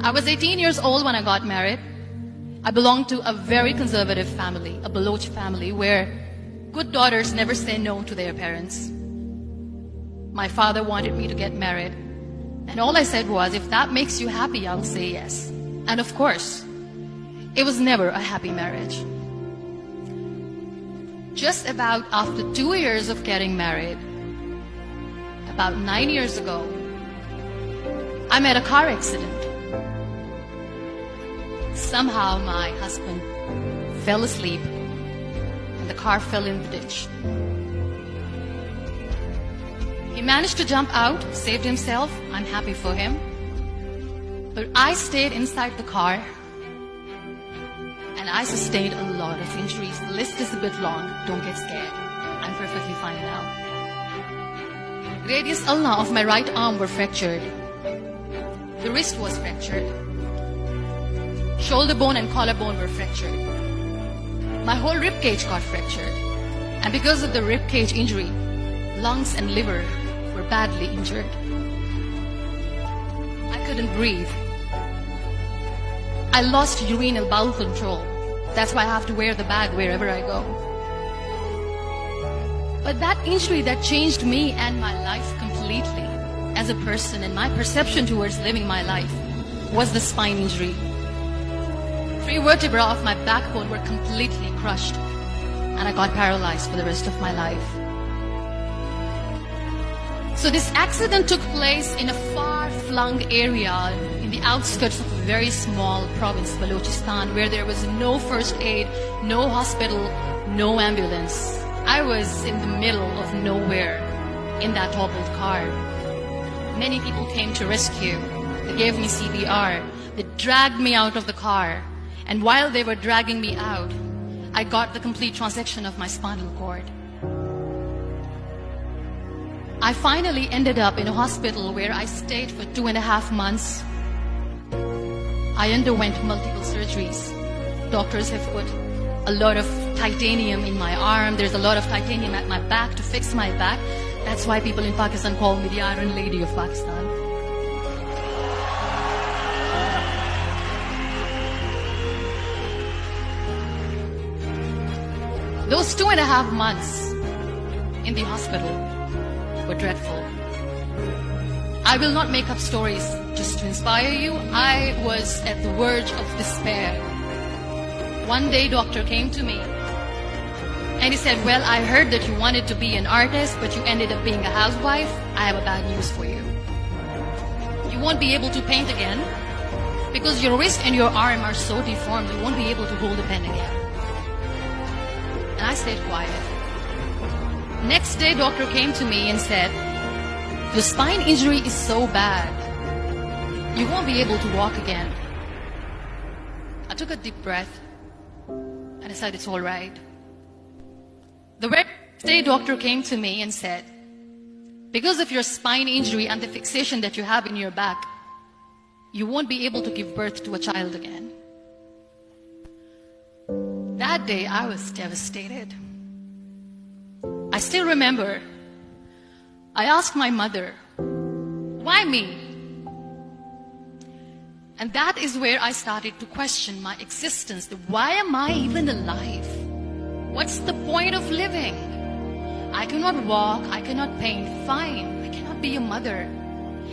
I was 18 years old when I got married. I belonged to a very conservative family, a Baloch family, where good daughters never say no to their parents. My father wanted me to get married, and all I said was, if that makes you happy, I'll say yes. And of course, it was never a happy marriage. Just about after 2 years of getting married, about 9 years ago, I met a car accident. Somehow my husband fell asleep and the car fell in the ditch. He managed to jump out, saved himself. I'm happy for him. But I stayed inside the car and I sustained a lot of injuries. The list is a bit long. Don't get scared. I'm perfectly fine now. Radius ulna of my right arm were fractured. The wrist was fractured. Shoulder bone and collarbone were fractured. My whole rib cage got fractured. And because of the rib cage injury, lungs and liver were badly injured. I couldn't breathe. I lost urinary bowel control. That's why I have to wear the bag wherever I go. But that injury that changed me and my life completely as a person and my perception towards living my life was the spine injury. 3 vertebrae of my backbone were completely crushed and I got paralyzed for the rest of my life. So this accident took place in a far-flung area in the outskirts of a very small province, Balochistan, where there was no first aid, no hospital, no ambulance. I was in the middle of nowhere in that hobbled car. Many people came to rescue. They gave me CPR. They dragged me out of the car. And while they were dragging me out, I got the complete transection of my spinal cord. I finally ended up in a hospital where I stayed for 2.5 months. I underwent multiple surgeries. Doctors have put a lot of titanium in my arm. There's a lot of titanium at my back to fix my back. That's why people in Pakistan call me the Iron Lady of Pakistan. Those 2.5 months in the hospital were dreadful. I will not make up stories just to inspire you. I was at the verge of despair. One day, doctor came to me and he said, well, I heard that you wanted to be an artist, but you ended up being a housewife. I have a bad news for you. You won't be able to paint again because your wrist and your arm are so deformed, you won't be able to hold a pen again. And I stayed quiet. Next day, doctor came to me and said, your spine injury is so bad, you won't be able to walk again. I took a deep breath and I said, it's all right. The very next day, doctor came to me and said, because of your spine injury and the fixation that you have in your back, you won't be able to give birth to a child again. That day, I was devastated. I still remember, I asked my mother, why me? And that is where I started to question my existence. Why am I even alive? What's the point of living? I cannot walk, I cannot paint, fine. I cannot be a mother.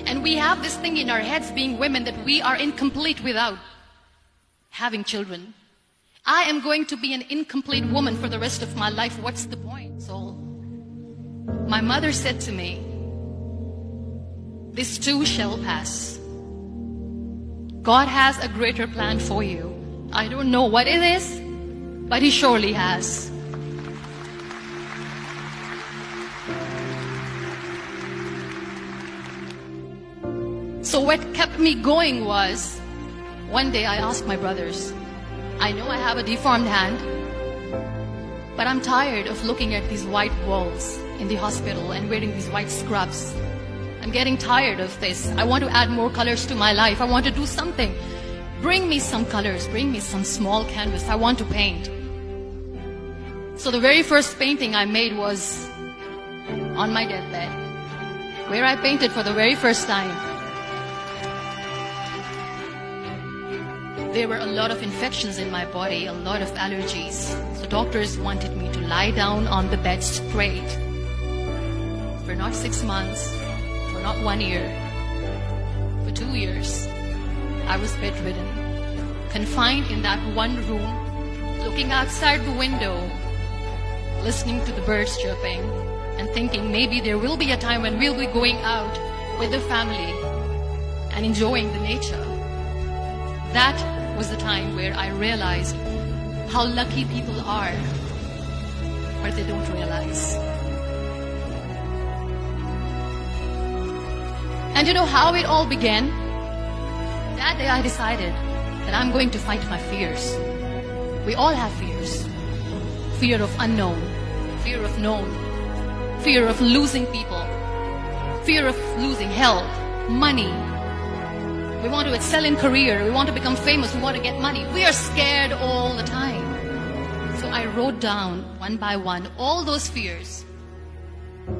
And we have this thing in our heads, being women, that we are incomplete without having children. I am going to be an incomplete woman for the rest of my life. What's the point? So my mother said to me, this too shall pass. God has a greater plan for you. I don't know what it is, but He surely has. So what kept me going was, one day I asked my brothers, I know I have a deformed hand, but I'm tired of looking at these white walls in the hospital and wearing these white scrubs. I'm getting tired of this. I want to add more colors to my life. I want to do something. Bring me some colors. Bring me some small canvas. I want to paint. So the very first painting I made was on my deathbed, where I painted for the very first time. There were a lot of infections in my body, a lot of allergies. So doctors wanted me to lie down on the bed straight for not 6 months, for not 1 year, for 2 years. I was bedridden, confined in that one room, looking outside the window, listening to the birds chirping, and thinking maybe there will be a time when we'll be going out with the family and enjoying the nature. That was the time where I realized how lucky people are, but they don't realize. And you know how it all began? That day I decided that I'm going to fight my fears. We all have fears. Fear of unknown, fear of known, fear of losing people, fear of losing health, money. We want to excel in career, we want to become famous, we want to get money. We are scared all the time. So I wrote down one by one all those fears.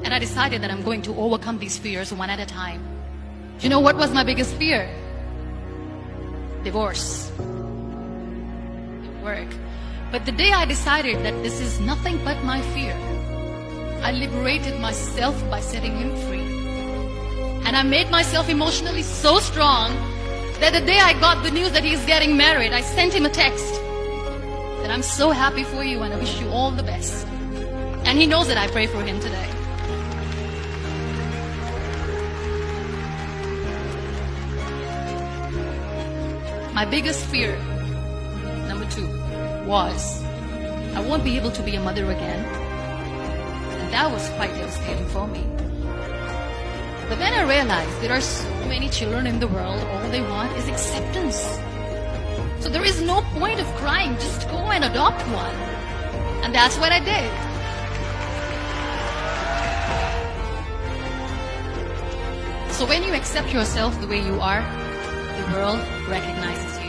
And I decided that I'm going to overcome these fears one at a time. Do you know what was my biggest fear? Divorce. It worked. But the day I decided that this is nothing but my fear, I liberated myself by setting him free. And I made myself emotionally so strong that the day I got the news that he's getting married, I sent him a text that I'm so happy for you and I wish you all the best. And he knows that I pray for him today. My biggest fear, number 2, was I won't be able to be a mother again. And that was quite devastating for me. But then I realized there are so many children in the world, all they want is acceptance. So there is no point of crying, just go and adopt one. And that's what I did. So when you accept yourself the way you are, the world recognizes you.